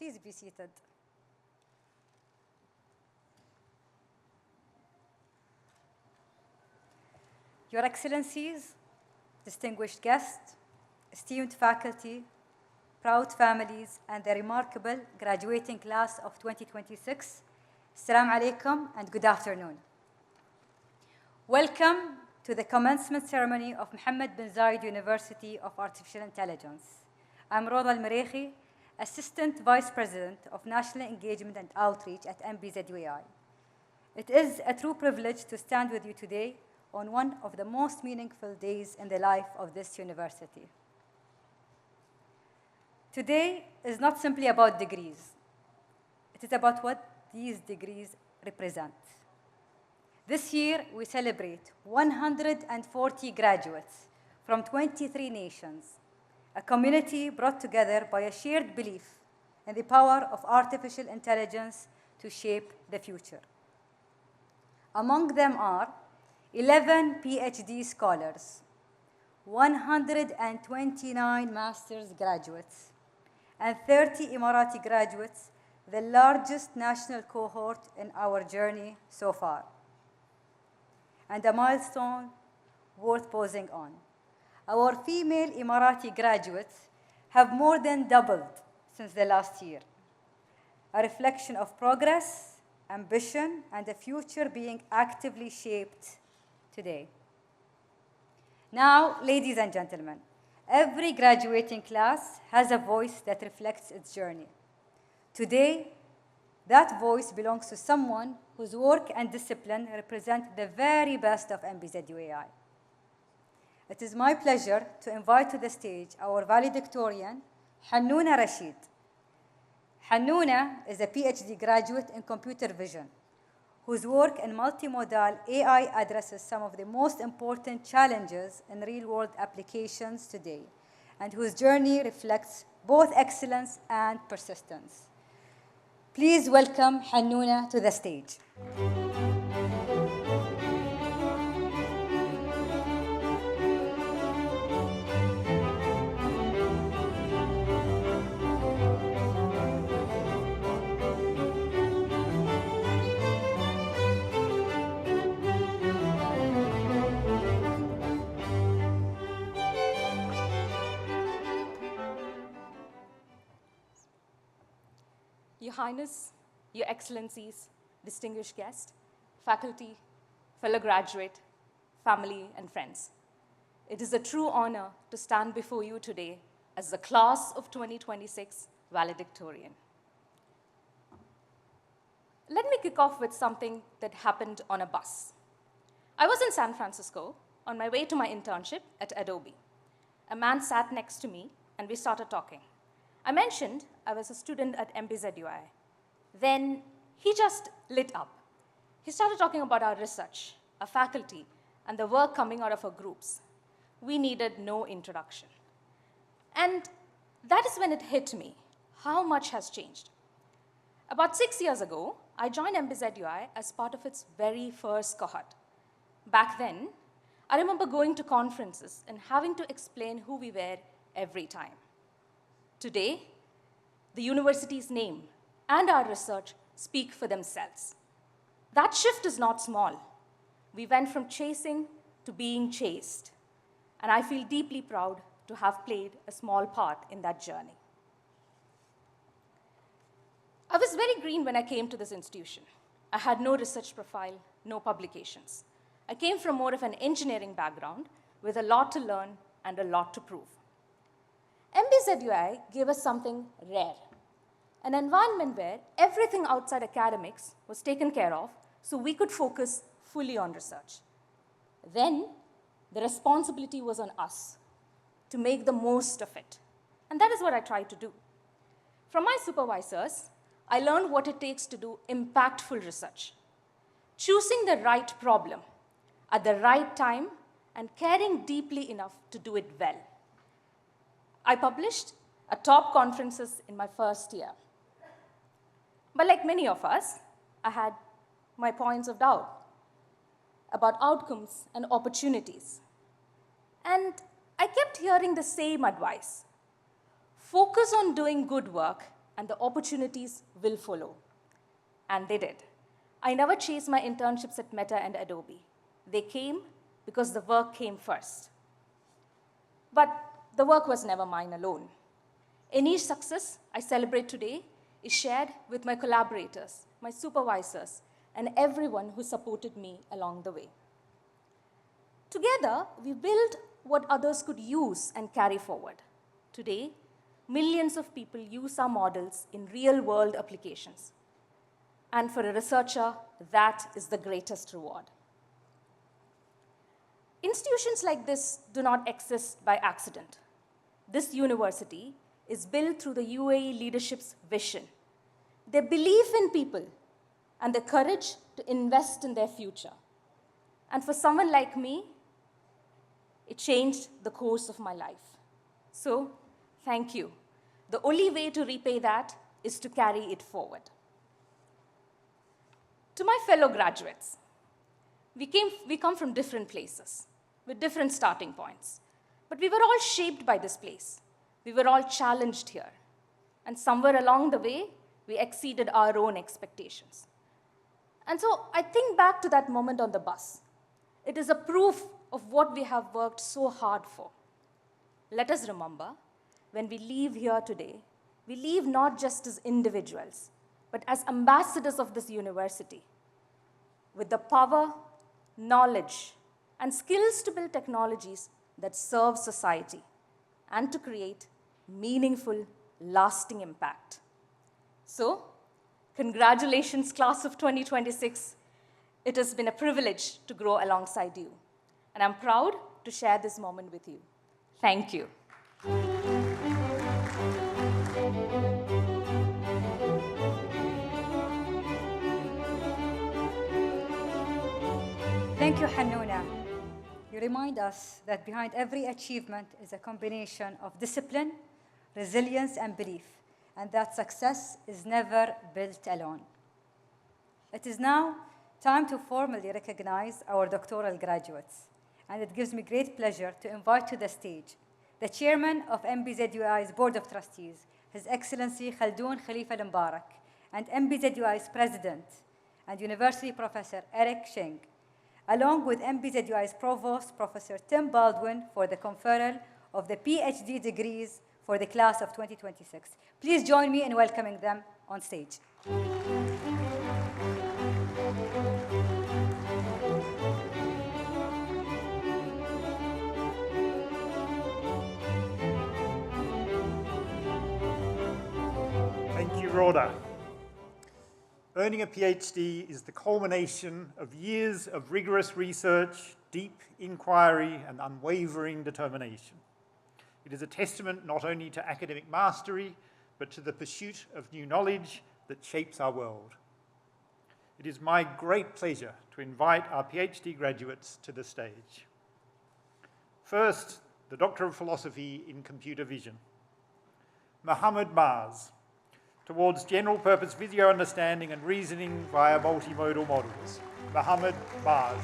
Please be seated. Your Excellencies, distinguished guests, esteemed faculty, proud families, and the remarkable graduating class of 2026, Assalamu alaikum and good afternoon. Welcome to the commencement ceremony of Mohammed bin Zayed University of Artificial Intelligence. I'm Roda Al-Merekhi, Assistant Vice President of National Engagement and Outreach at MBZUAI. It is a true privilege to stand with you today on one of the most meaningful days in the life of this university. Today is not simply about degrees. It is about what these degrees represent. This year, we celebrate 140 graduates from 23 nations, a community brought together by a shared belief in the power of artificial intelligence to shape the future. Among them are 11 PhD scholars, 129 master's graduates, and 30 Emirati graduates, the largest national cohort in our journey so far, and a milestone worth pausing on. Our female Emirati graduates have more than doubled since the last year, a reflection of progress, ambition, and a future being actively shaped today. Now, ladies and gentlemen, every graduating class has a voice that reflects its journey. Today, that voice belongs to someone whose work and discipline represent the very best of MBZUAI. It is my pleasure to invite to the stage our valedictorian, Hannouna Rashid. Hannouna is a PhD graduate in computer vision, whose work in multimodal AI addresses some of the most important challenges in real-world applications today, and whose journey reflects both excellence and persistence. Please welcome Hannouna to the stage. Your Highness, Your Excellencies, distinguished guests, faculty, fellow graduate, family, and friends. It is a true honor to stand before you today as the class of 2026 valedictorian. Let me kick off with something that happened on a bus. I was in San Francisco on my way to my internship at Adobe. A man sat next to me, and we started talking. I mentioned I was a student at MBZUAI. Then he just lit up. He started talking about our research, our faculty, and the work coming out of our groups. We needed no introduction. And that is when it hit me, how much has changed. About 6 years ago, I joined MBZUAI as part of its very first cohort. Back then, I remember going to conferences and having to explain who we were every time. Today, the university's name and our research speak for themselves. That shift is not small. We went from chasing to being chased, and I feel deeply proud to have played a small part in that journey. I was very green when I came to this institution. I had no research profile, no publications. I came from more of an engineering background with a lot to learn and a lot to prove. MBZUAI gave us something rare, an environment where everything outside academics was taken care of so we could focus fully on research. Then, the responsibility was on us to make the most of it. And that is what I tried to do. From my supervisors, I learned what it takes to do impactful research, choosing the right problem at the right time and caring deeply enough to do it well. I published at top conferences in my first year. But like many of us, I had my points of doubt about outcomes and opportunities. And I kept hearing the same advice. Focus on doing good work and the opportunities will follow. And they did. I never chased my internships at Meta and Adobe. They came because the work came first. But the work was never mine alone. Any success I celebrate today is shared with my collaborators, my supervisors, and everyone who supported me along the way. Together, we built what others could use and carry forward. Today, millions of people use our models in real-world applications. And for a researcher, that is the greatest reward. Institutions like this do not exist by accident. This university is built through the UAE leadership's vision, their belief in people, and the courage to invest in their future. And for someone like me, it changed the course of my life. So, thank you. The only way to repay that is to carry it forward. To my fellow graduates, we come from different places, with different starting points. But we were all shaped by this place. We were all challenged here. And somewhere along the way, we exceeded our own expectations. And so I think back to that moment on the bus. It is a proof of what we have worked so hard for. Let us remember, when we leave here today, we leave not just as individuals, but as ambassadors of this university, with the power, knowledge, and skills to build technologies that serve society and to create meaningful, lasting impact. So, congratulations, class of 2026. It has been a privilege to grow alongside you, and I'm proud to share this moment with you. Thank you. Thank you, Hanouna. You remind us that behind every achievement is a combination of discipline, resilience, and belief, and that success is never built alone. It is now time to formally recognize our doctoral graduates, and it gives me great pleasure to invite to the stage the chairman of MBZUAI's Board of Trustees, His Excellency Khaldoon Khalifa al-Mubarak, and MBZUAI's president and university professor Eric Sheng, along with MBZUAI's provost, Professor Tim Baldwin, for the conferral of the PhD degrees for the class of 2026. Please join me in welcoming them on stage. Thank you, Rhoda. Earning a PhD is the culmination of years of rigorous research, deep inquiry, and unwavering determination. It is a testament not only to academic mastery, but to the pursuit of new knowledge that shapes our world. It is my great pleasure to invite our PhD graduates to the stage. First, the Doctor of Philosophy in Computer Vision, Mohammed Mars, towards general purpose video understanding and reasoning via multimodal models. Mohammed Mars.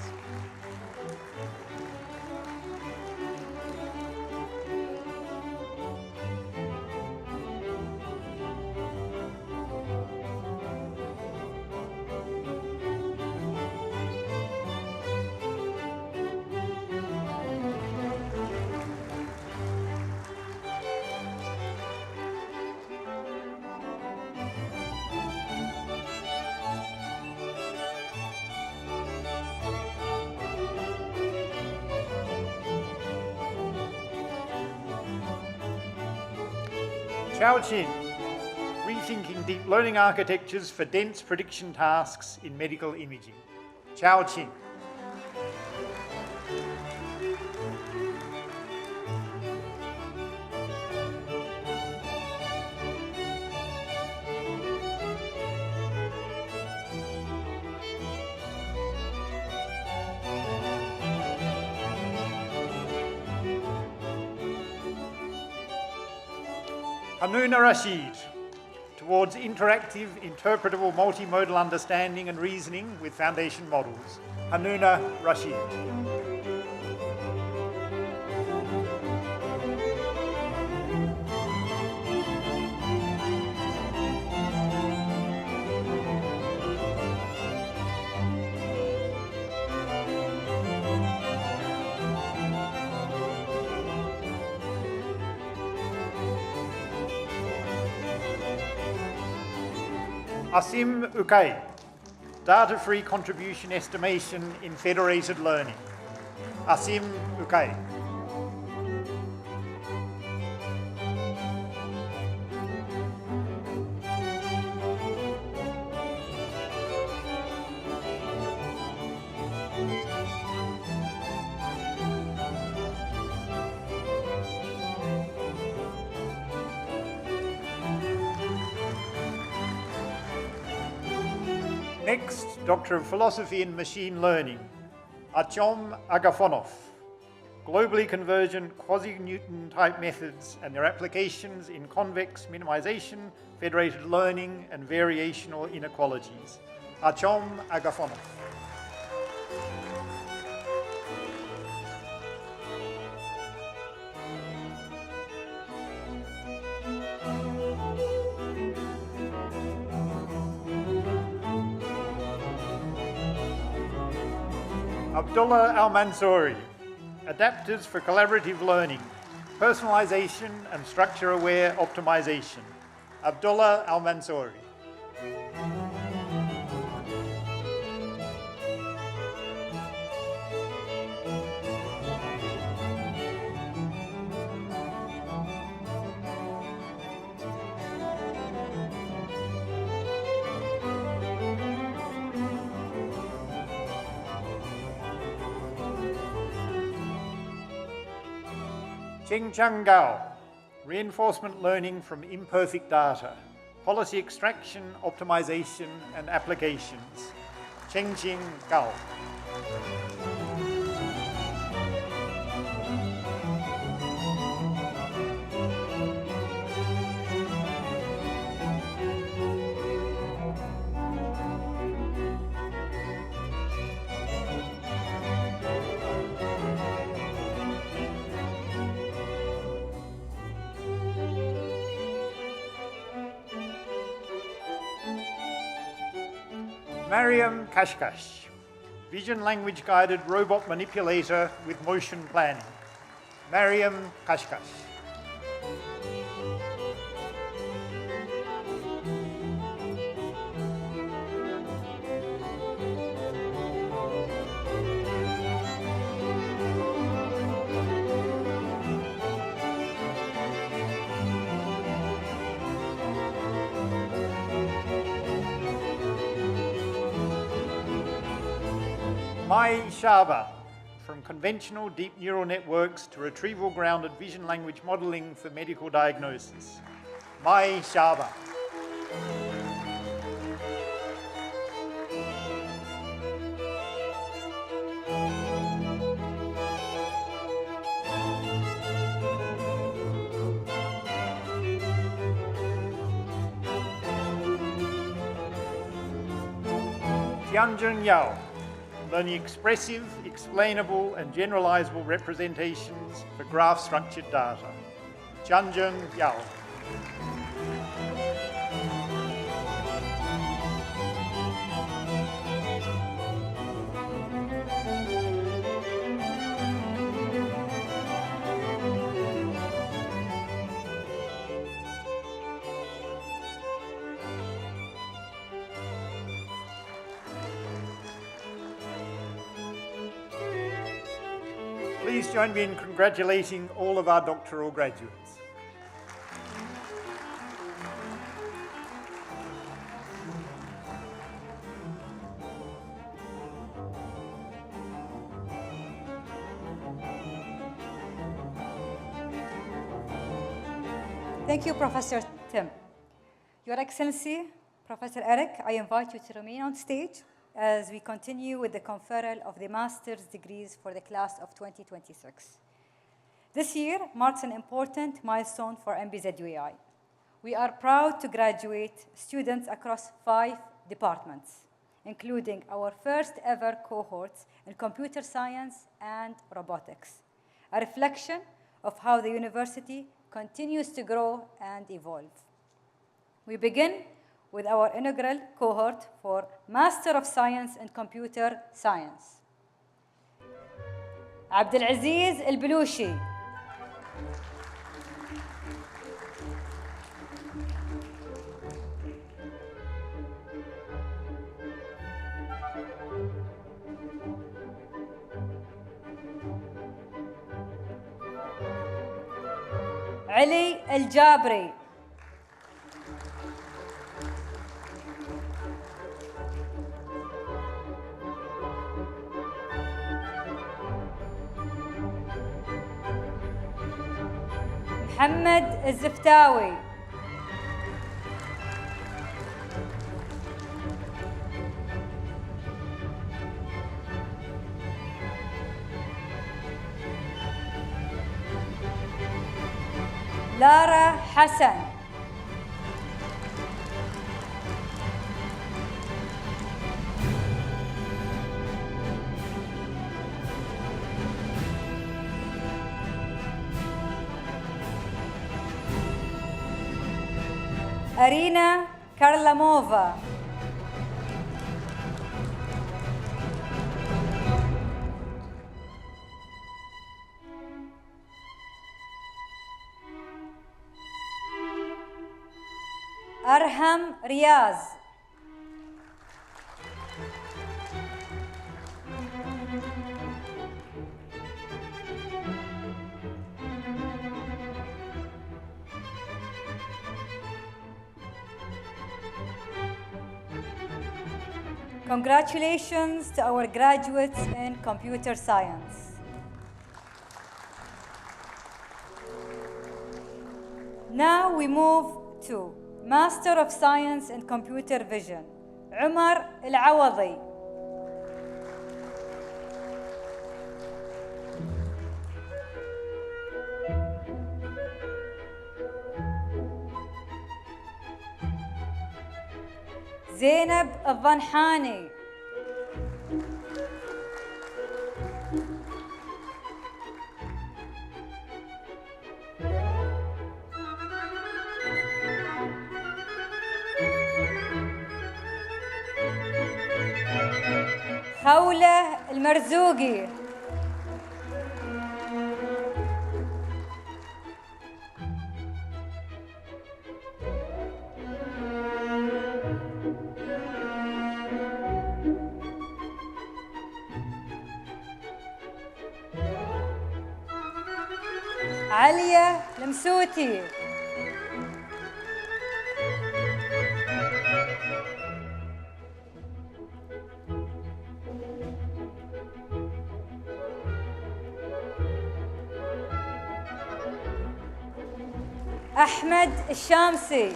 Chao Chin, rethinking deep learning architectures for dense prediction tasks in medical imaging. Chao Chin. Hanouna Rashid, towards interactive, interpretable, multimodal understanding and reasoning with foundation models. Hanouna Rashid. MBZUAI, Data-Free Contribution Estimation in Federated Learning. MBZUAI. Next, Doctor of Philosophy in Machine Learning, Artyom Agafonov. Globally convergent quasi-Newton type methods and their applications in convex minimization, federated learning, and variational inequalities. Artyom Agafonov. Abdullah Al-Mansouri, Adapters for Collaborative Learning, Personalization and Structure-Aware Optimization. Abdullah Al-Mansouri. Chengchang Gao, Reinforcement Learning from Imperfect Data, Policy Extraction, Optimization, and Applications. Chengcheng Gao. Mariam Kashkash, Vision Language Guided Robot Manipulator with Motion Planning. Mariam Kashkash. Mai Shaba, from conventional deep neural networks to retrieval-grounded vision-language modeling for medical diagnosis. Mai Shaba. Tianjun Yao, learning expressive, explainable, and generalizable representations for graph-structured data. Tianjun Yao. Please join me in congratulating all of our doctoral graduates. Thank you, Professor Tim. Your Excellency, Professor Eric, I invite you to remain on stage as we continue with the conferral of the master's degrees for the class of 2026. This year marks an important milestone for MBZUAI. We are proud to graduate students across 5 departments, including our first ever cohorts in computer science and robotics, a reflection of how the university continues to grow and evolve. We begin with our inaugural cohort for Master of Science in Computer Science. Abdulaziz Al-Belushi. علي الجابري. محمد الزفتاوي. لارا حسن. أرينا كارلاموفا. أرهم رياض. Congratulations to our graduates in computer science. Now we move to Master of Science in Computer Vision, عمر العوضي. زينب الضنحاني. خولة المرزوقي. عليا المسوتي. أحمد الشامسي.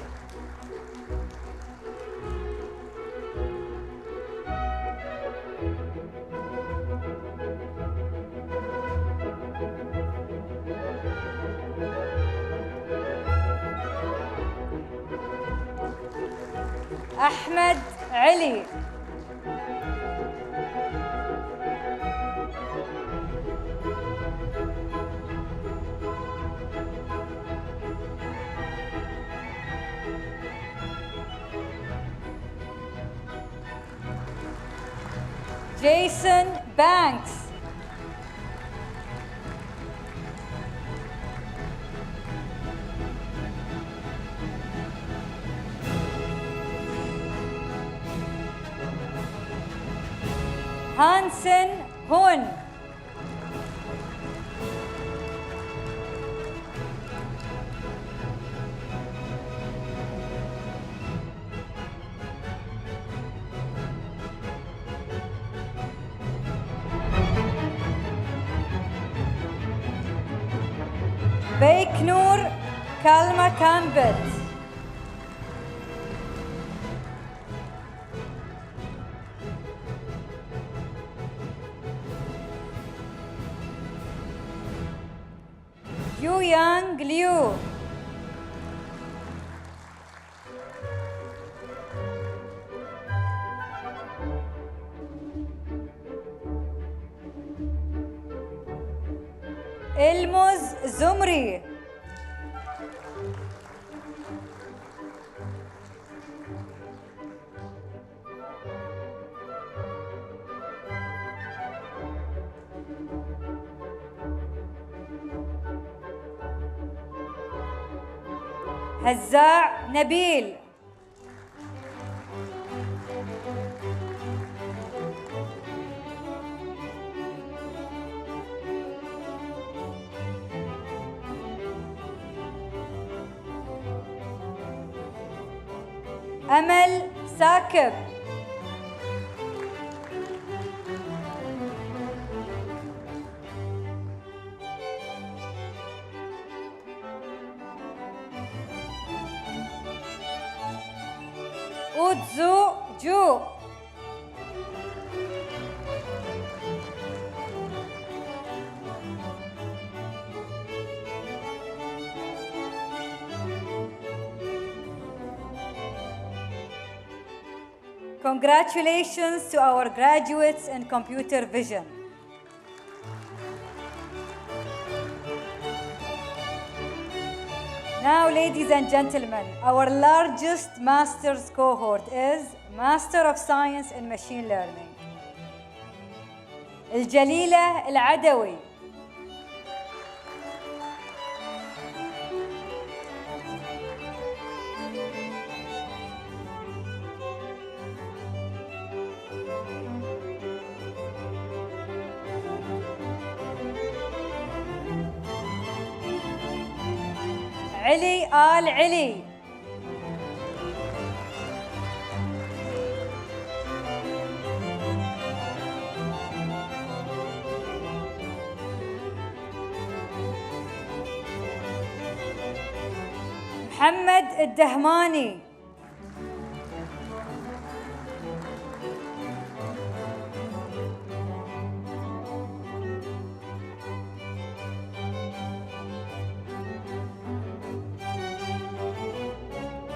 أحمد علي. Jason Banks. Hansen Hun. بيكنور كالما كامبل. يو يانغ ليو. المز زمري. هزاع نبيل. أمل ساكب. أوتزو جو. Congratulations to our graduates in computer vision. Now, ladies and gentlemen, our largest master's cohort is Master of Science in Machine Learning. الجليلة العدوي. علي آل علي. محمد الدهماني.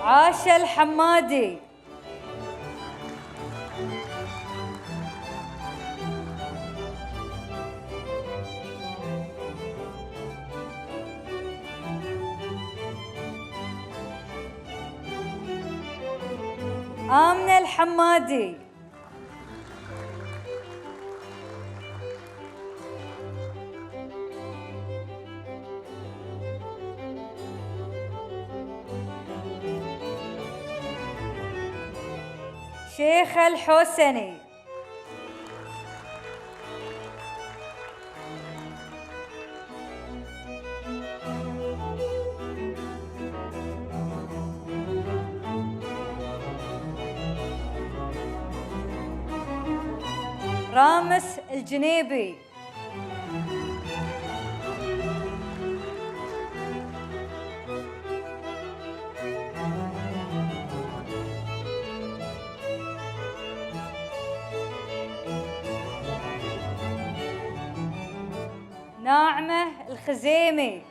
عاشا الحمادي. آمنة الحمادي. شيخ الحسني. رامس الجنيبي. ناعمة الخزيمي.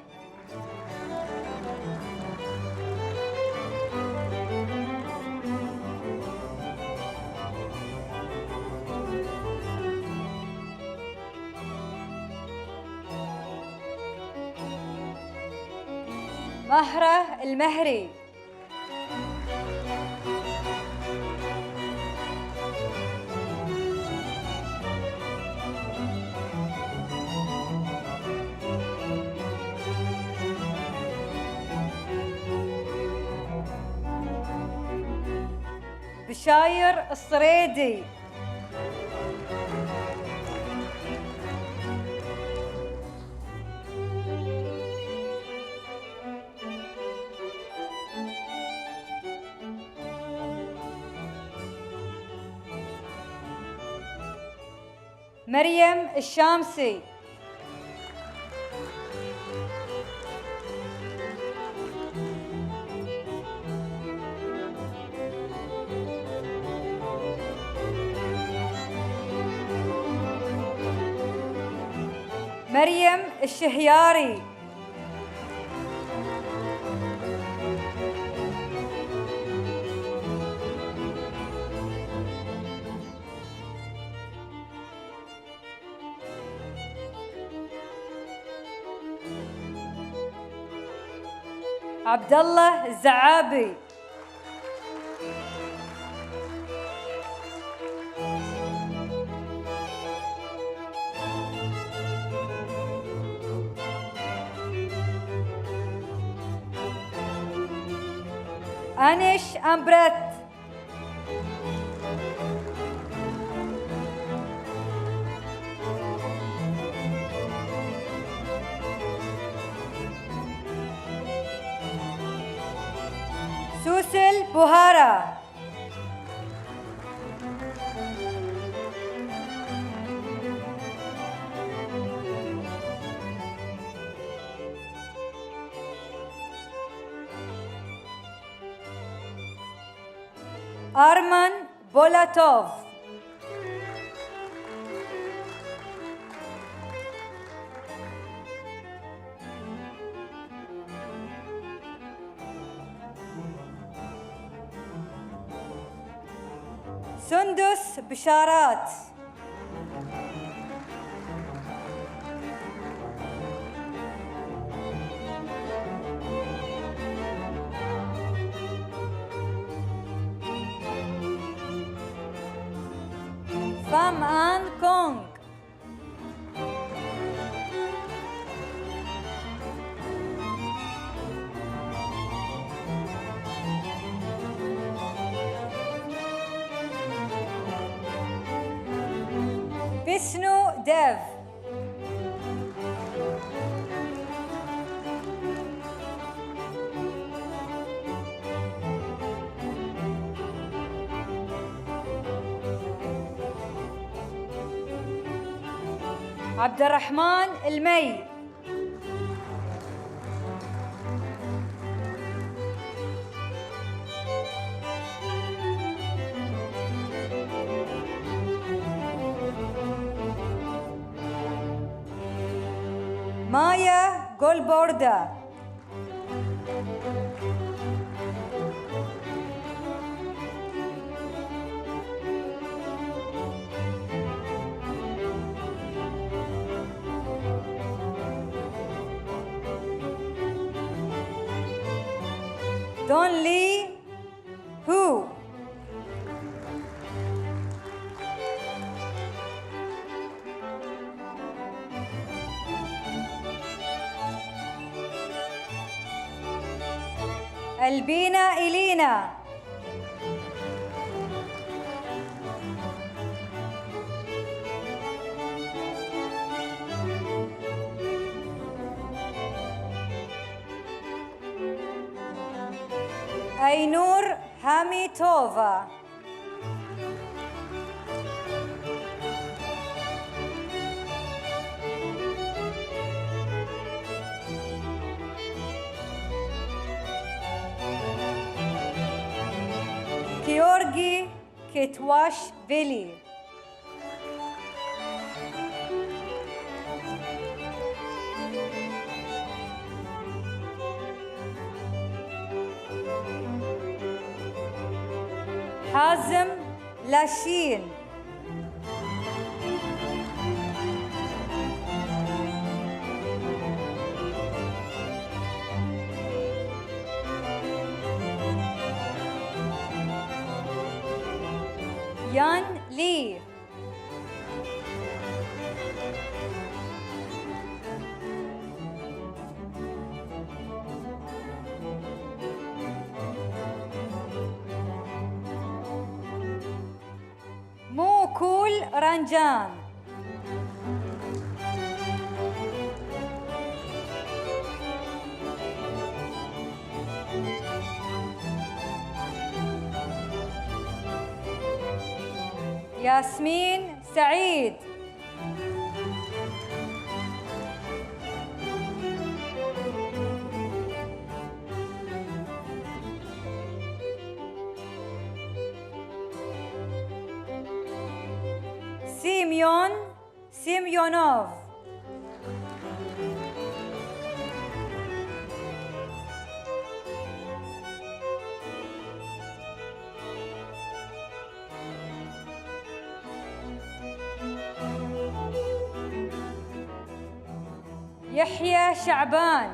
مهرة المهري. بشاير الصريدي. مريم الشامسي. مريم الشهياري. عبد الله الزعابي. أنيش أمبرت. سوسل بوهارا. Arman Bolatov. سندس بشارات. Pham An Kong. Vishnu Dev. عبد الرحمن المي. مايا جولبوردا. Don Lee Hu. Albina Elena. Ainur Hamitova. Georgi Ketwashvili. Hazem Lashin. Yan Lee. Mukul Ranjan. ياسمين سعيد. سيميون سيميونوف. يحيى شعبان.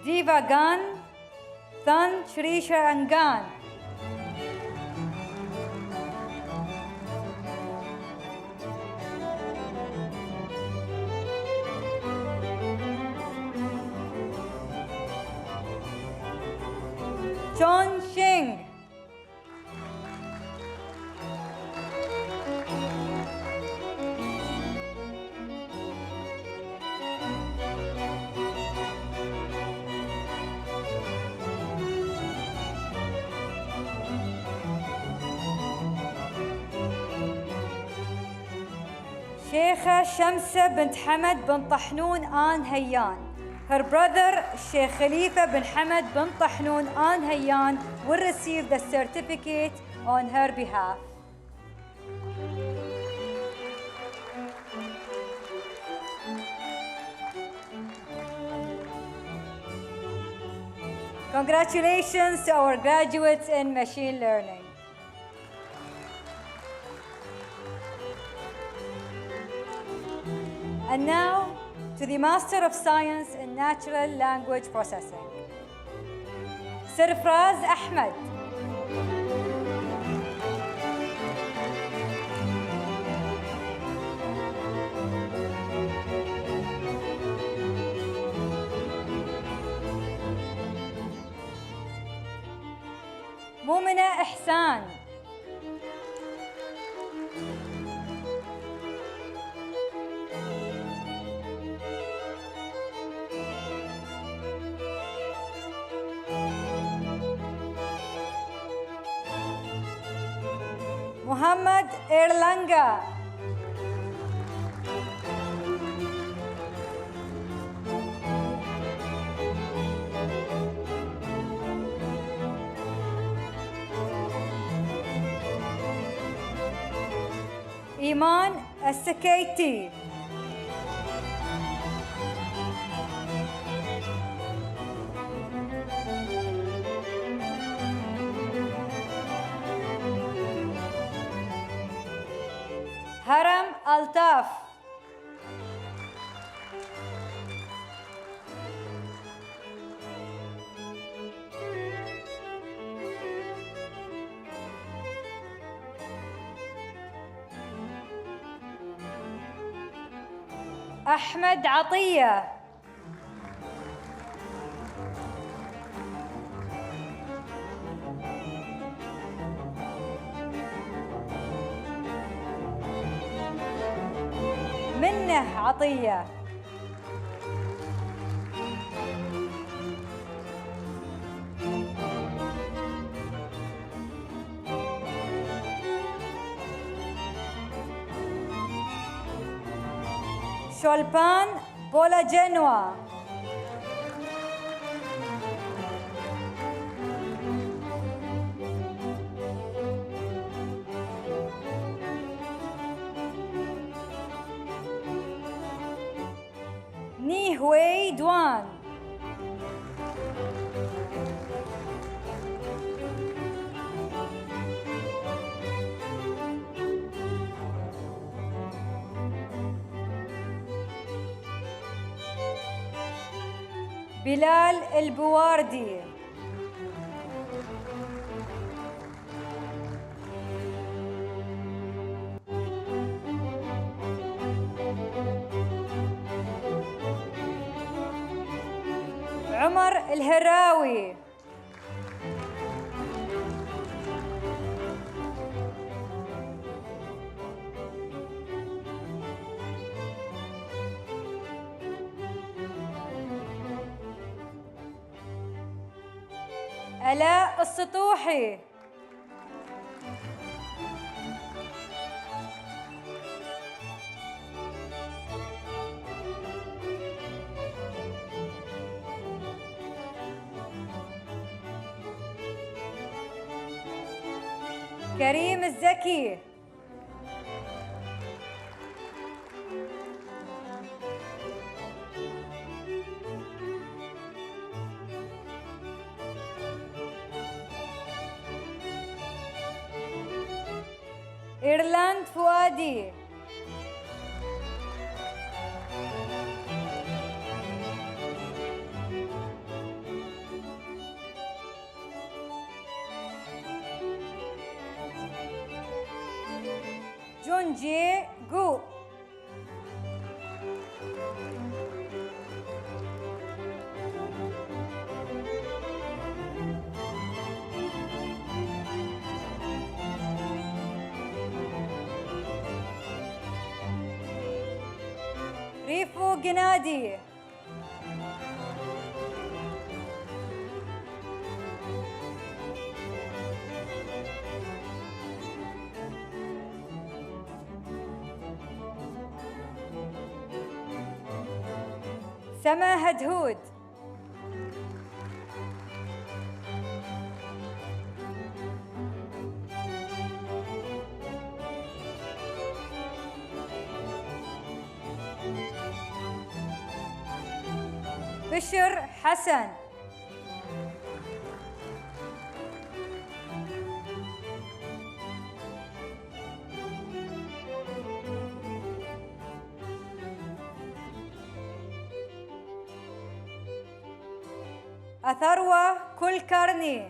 ديفاغان ثان شريشرانغان. Chon Shing. شيخة شمسة بنت حمد بن طحنون آن هيان. Her brother, Sheikh Khalifa bin Hamad bin Tahnoon An Hayyan, will receive the certificate on her behalf. Congratulations to our graduates in machine learning. And now, to the Master of Science in Natural Language Processing, Sarfraz Ahmed. مؤمنة إحسان. محمد إيرلانجا. إيمان السكيتي. هرم ألطاف. أحمد عطية. منة عطية. شولبان بولا جنوا. ني هوي دوان. بلال البواردي. عمر الهراوي. آلاء السطوحي. كريم الزكي. إيرلاند فؤادي. جونجي جو. ريفو جنادي. سما هدهود. بشر حسن. أثروة كلكرني.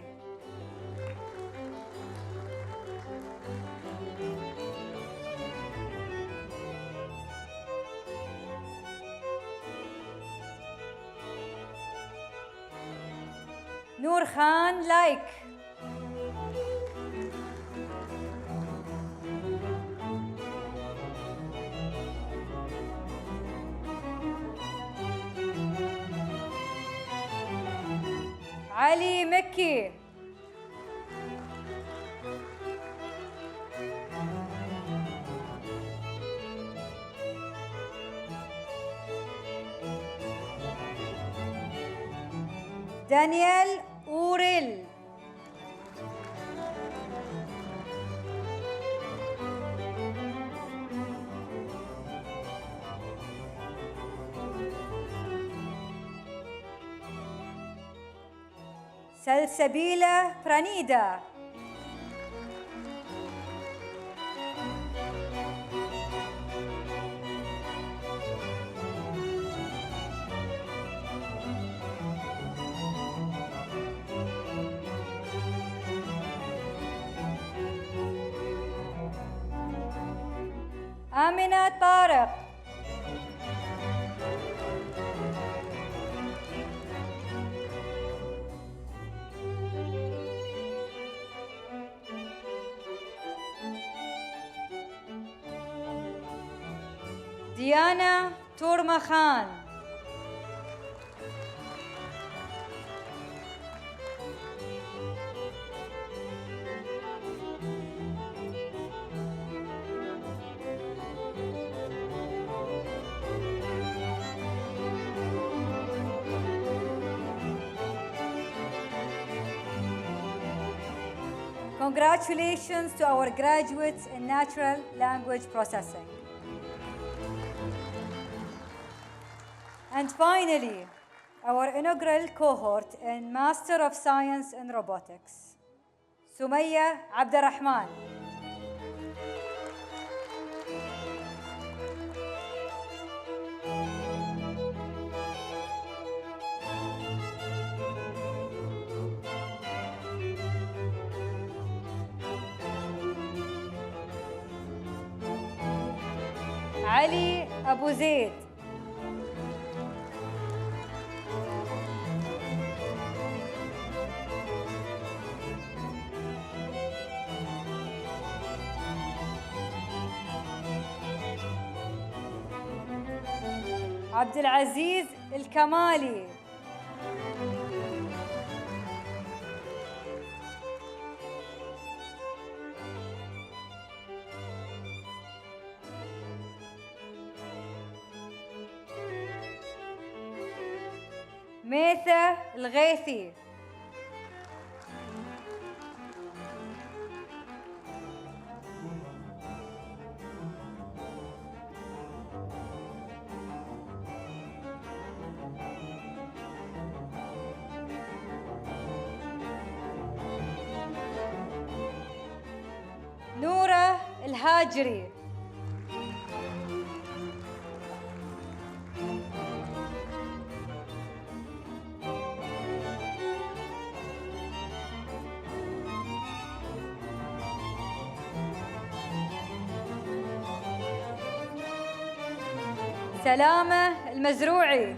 نور خان لايك. علي مكي. دانيال أوريل. سلسبيلة برانيدا. آمنة طارق. ديانا تورمخان. Congratulations to our graduates in Natural Language Processing. And finally, our inaugural cohort in Master of Science in Robotics, Sumaya Abdurrahman. علي أبو زيد. عبد العزيز الكمالي. ميثة الغيثي. نورة الهاجري. سلامة المزروعي.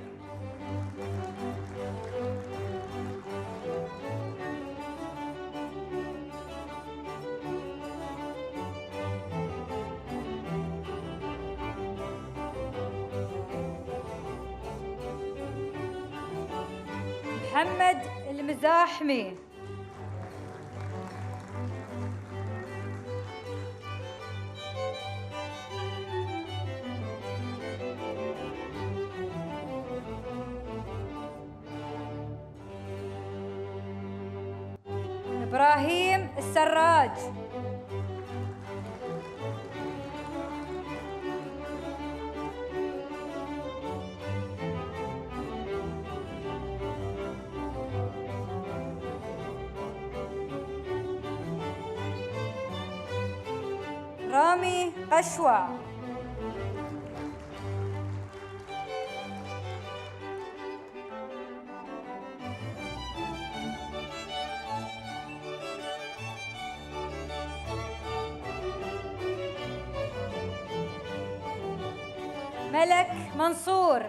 محمد المزاحمي. إبراهيم السراج. رامي قشوة. ملك منصور.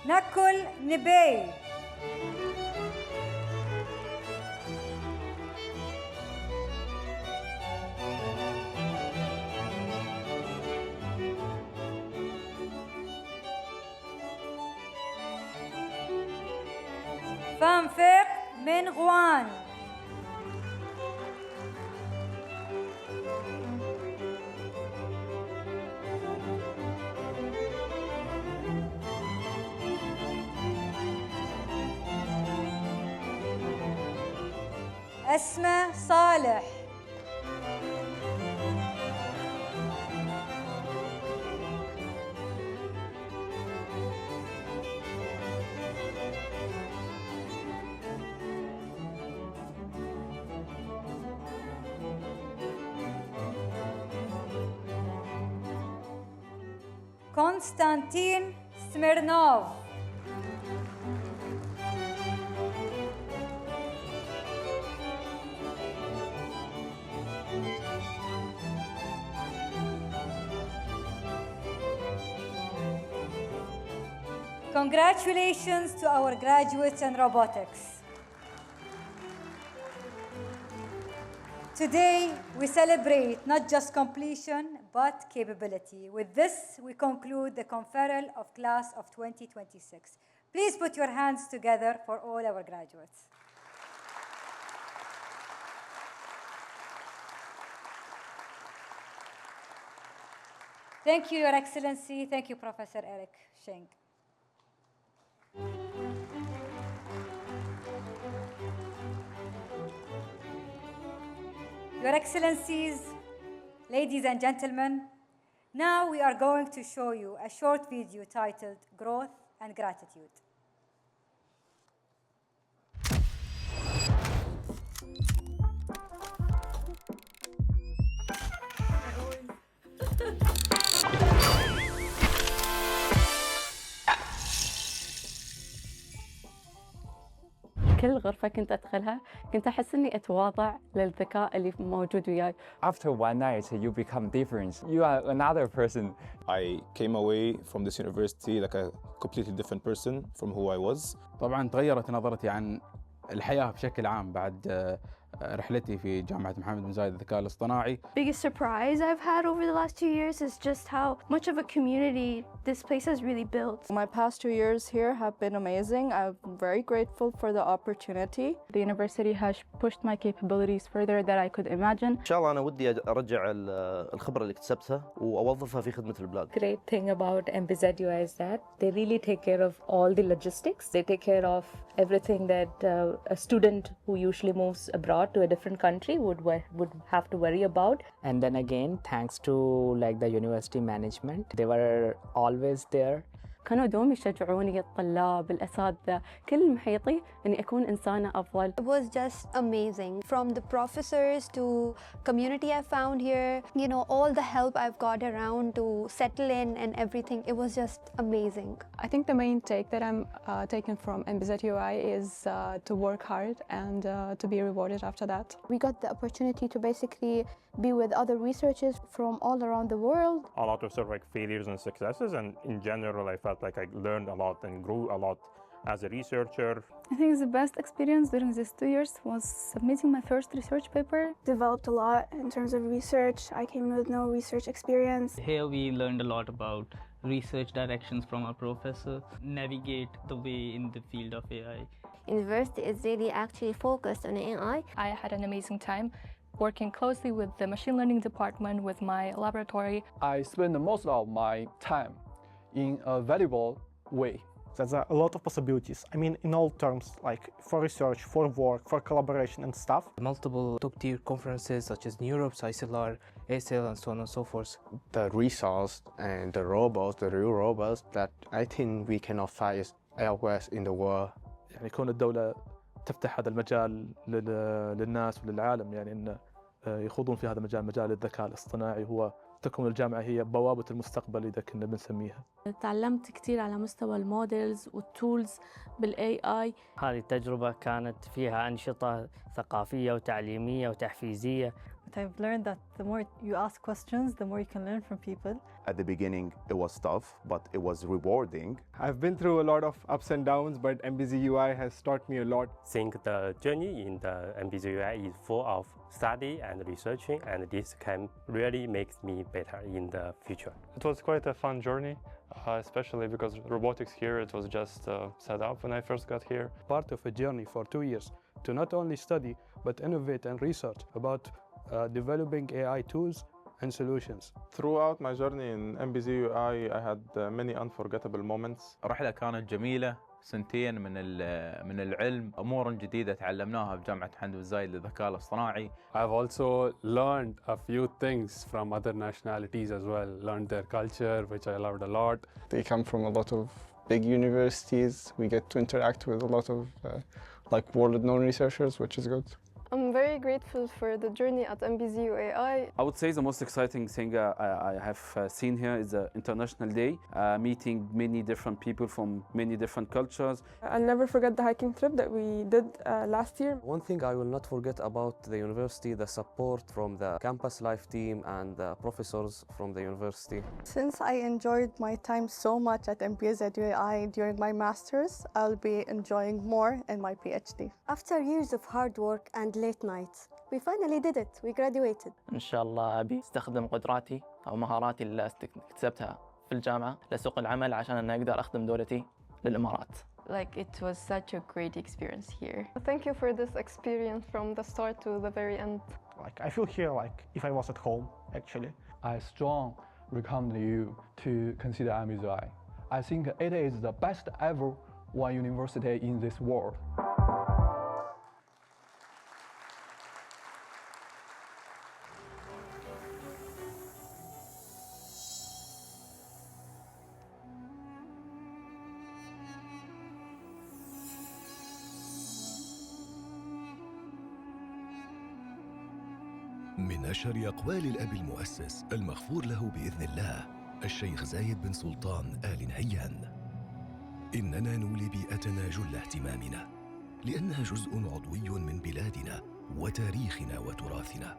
نكل نبي. فانفق من غوان. أسماء صالح. كونستانتين سميرنوف. Congratulations to our graduates in robotics. Today, we celebrate not just completion, but capability. With this, we conclude the conferral of class of 2026. Please put your hands together for all our graduates. Thank you, Your Excellency. Thank you, Professor Eric Schenk. Your Excellencies, ladies and gentlemen, now we are going to show you a short video titled Growth and Gratitude. كل غرفة كنت أدخلها كنت أحس إني أتواضع للذكاء اللي موجود وياي. After one night, you become different. You are another person. I came away from this university like a completely different person from who I was. طبعاً تغيرت نظرتي عن الحياة بشكل عام بعد رحلتي في جامعة محمد بن زايد الذكاء الاصطناعي. Biggest surprise I've had over the last 2 years is just how much of a community this place has really built. My past 2 years here have been amazing. I'm very grateful for the opportunity. The university has pushed my capabilities further than I could imagine. إن شاء الله أنا ودي أرجع الخبرة اللي اكتسبتها وأوظفها في خدمة البلاد. Great thing about MBZUAI is that they really take care of all the logistics. They take care of everything that a student who usually moves abroad to a different country would have to worry about. And then again, thanks to like the university management, they were always there. كانوا دوم يشجعوني الطلاب الأساتذة كل محيطي إني أكون إنسانة أفضل. It was just amazing. From the professors to community I found here, you know, all the help I've got around to settle in and everything, it was just amazing. I think the main take that I'm taking from MBZUAI is to work hard and to be rewarded after that. We got the opportunity to basically be with other researchers from all around the world. A lot of sort of like failures and successes, and in general I felt like I learned a lot and grew a lot as a researcher. I think the best experience during these 2 years was submitting my first research paper. Developed a lot in terms of research. I came with no research experience. Here we learned a lot about research directions from our professor, navigate the way in the field of AI. University is really actually focused on AI. I had an amazing time working closely with the machine learning department with my laboratory. I spend most of my time in a valuable way. There's a lot of possibilities. I mean, in all terms, like for research, for work, for collaboration and stuff. Multiple top-tier conferences such as Europe, ICLR, ASL, and so on and so forth. The resource and the robots, the real robots that I think we cannot find elsewhere in the world. يعني كون الدولة تفتح هذا المجال للناس وللعالم، يعني إن يخوضون في هذا المجال، مجال الذكاء الاصطناعي، هو تكون الجامعة هي بوابة المستقبل إذا كنا بنسميها. تعلمت كثير على مستوى المودلز والتولز بالاي اي. هذه التجربة كانت فيها أنشطة ثقافية وتعليمية وتحفيزية. I've learned that the more you ask questions, the more you can learn from people. At the beginning, it was tough, but it was rewarding. I've been through a lot of ups and downs, but MBZUAI has taught me a lot. I think the journey in the MBZUAI is full of study and researching, and this can really make me better in the future. It was quite a fun journey, especially because robotics here, it was just set up when I first got here. Part of a journey for 2 years to not only study, but innovate and research about developing AI tools and solutions. Throughout my journey in MBZUAI, I had many unforgettable moments. رحلة كانت جميلة، سنتين من العلم، أمور جديدة تعلمناها بجامعة محمد بن زايد للذكاء الاصطناعي. I've also learned a few things from other nationalities as well. Learned their culture, which I loved a lot. They come from a lot of big universities. We get to interact with a lot of like world-known researchers, which is good. I'm very grateful for the journey at MBZUAI. I would say the most exciting thing I have seen here is the International Day, meeting many different people from many different cultures. I'll never forget the hiking trip that we did last year. One thing I will not forget about the university, the support from the campus life team and the professors from the university. Since I enjoyed my time so much at MBZUAI during my master's, I'll be enjoying more in my PhD. After years of hard work and late nights, we finally did it. We graduated. إن شاء الله أبي استخدم قدراتي أو مهاراتي اللي اكتسبتها في الجامعة لسوق العمل عشان أنا أقدر أخدم دولتي للإمارات. Like it was such a great experience here. Thank you for this experience from the start to the very end. Like I feel here like if I was at home, actually. I strongly recommend you to consider MBZUAI. I think it is the best ever one university in this world. من أشهر أقوال الأب المؤسس المغفور له بإذن الله الشيخ زايد بن سلطان آل نهيان: إننا نولي بيئتنا جل اهتمامنا لأنها جزء عضوي من بلادنا وتاريخنا وتراثنا.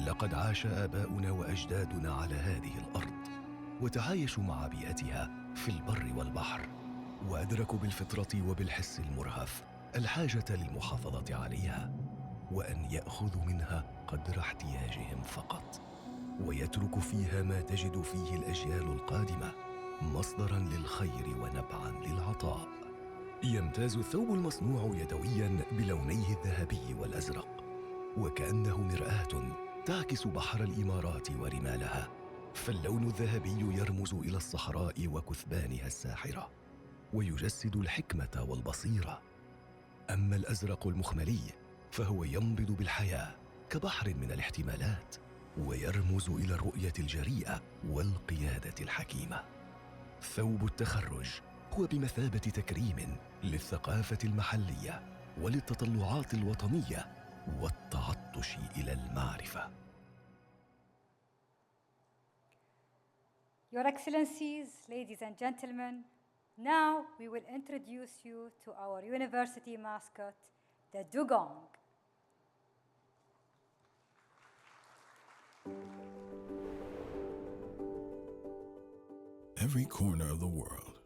لقد عاش آباؤنا وأجدادنا على هذه الأرض وتعايشوا مع بيئتها في البر والبحر، وأدركوا بالفطرة وبالحس المرهف الحاجة للمحافظة عليها، وأن يأخذوا منها قدر احتياجهم فقط، ويتركوا فيها ما تجد فيه الأجيال القادمة مصدراً للخير ونبعاً للعطاء. يمتاز الثوب المصنوع يدوياً بلونيه الذهبي والأزرق، وكأنه مرآة تعكس بحر الإمارات ورمالها، فاللون الذهبي يرمز إلى الصحراء وكثبانها الساحرة، ويجسد الحكمة والبصيرة. أما الأزرق المخملي فهو ينبض بالحياة كبحر من الاحتمالات، ويرمز إلى الرؤية الجريئة والقيادة الحكيمة. ثوب التخرج هو بمثابة تكريم للثقافة المحلية وللتطلعات الوطنية والتعطش إلى المعرفة. Your Excellencies, ladies and gentlemen, now we will introduce you to our university mascot, the dugong. Every corner of the world,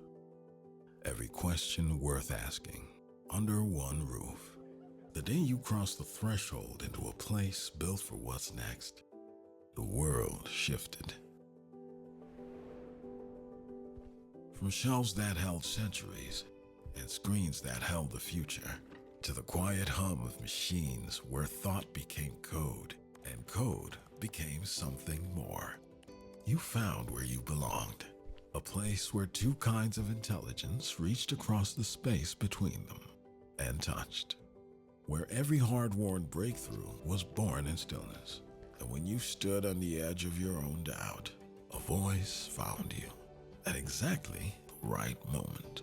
every question worth asking, under one roof. The day you cross the threshold into a place built for what's next, the world shifted. From shelves that held centuries and screens that held the future, to the quiet hum of machines where thought became code and code became something more. You found where you belonged, a place where two kinds of intelligence reached across the space between them and touched, where every hard-worn breakthrough was born in stillness. And when you stood on the edge of your own doubt, a voice found you at exactly the right moment.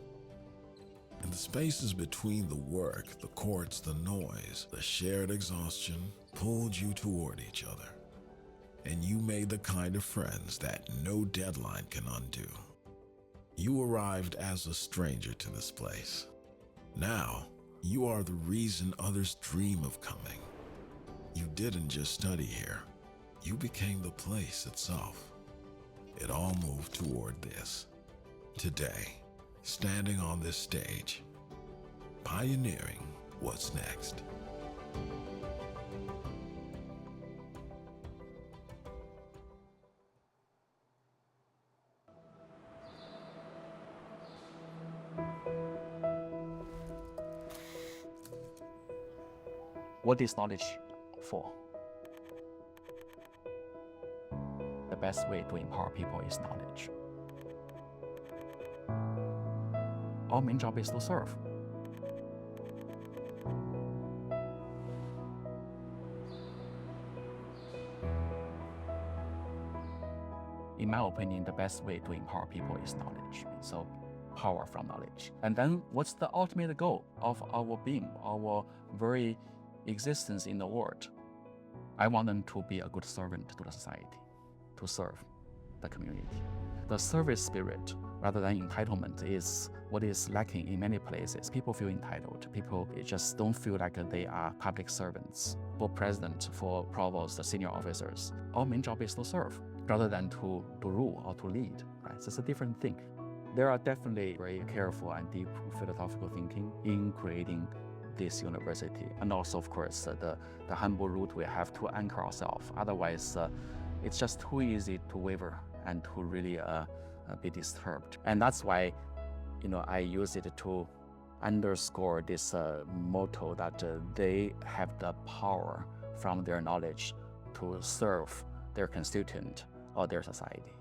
And the spaces between the work, the courts, the noise, the shared exhaustion pulled you toward each other. And you made the kind of friends that no deadline can undo. You arrived as a stranger to this place. Now, you are the reason others dream of coming. You didn't just study here. You became the place itself. It all moved toward this. Today, standing on this stage, pioneering what's next. What is knowledge for? The best way to empower people is knowledge. Our main job is to serve. In my opinion, the best way to empower people is knowledge. So, power from knowledge. And then what's the ultimate goal of our being, our very existence in the world? I want them to be a good servant to the society, to serve the community. The service spirit, rather than entitlement, is what is lacking in many places. People feel entitled. People just don't feel like they are public servants. For president, for provost, the senior officers, our main job is to serve, rather than to rule or to lead. Right? So it's a different thing. There are definitely very careful and deep philosophical thinking in creating this university. And also, of course, the humble root we have to anchor ourselves. Otherwise, it's just too easy to waver and to really be disturbed. And that's why, I use it to underscore this motto that they have the power from their knowledge to serve their constituent or their society.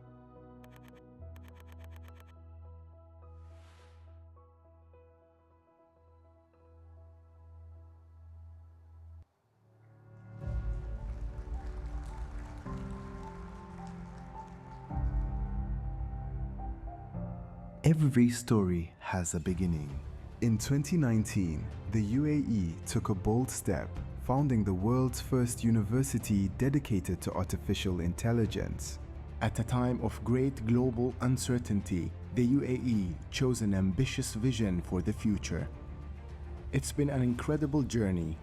Every story has a beginning. In 2019, the UAE took a bold step, founding the world's first university dedicated to artificial intelligence. At a time of great global uncertainty, the UAE chose an ambitious vision for the future. It's been an incredible journey.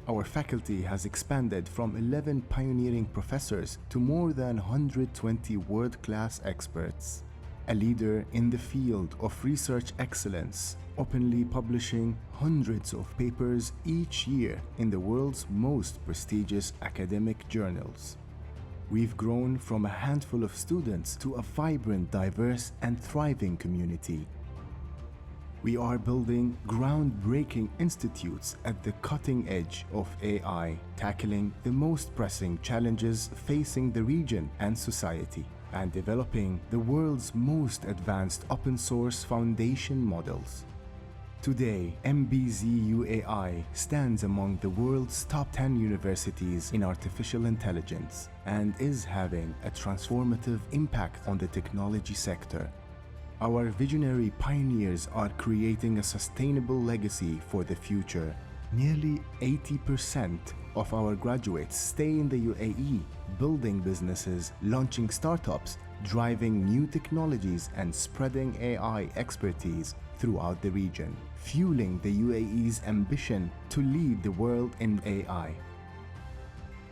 Our faculty has expanded from 11 pioneering professors to more than 120 world-class experts. A leader in the field of research excellence, openly publishing hundreds of papers each year in the world's most prestigious academic journals. We've grown from a handful of students to a vibrant, diverse, and thriving community. We are building groundbreaking institutes at the cutting edge of AI, tackling the most pressing challenges facing the region and society, and developing the world's most advanced open-source foundation models. Today, MBZUAI stands among the world's top 10 universities in artificial intelligence and is having a transformative impact on the technology sector. Our visionary pioneers are creating a sustainable legacy for the future. Nearly 80% of our graduates stay in the UAE, building businesses, launching startups, driving new technologies, and spreading AI expertise throughout the region, fueling the UAE's ambition to lead the world in AI.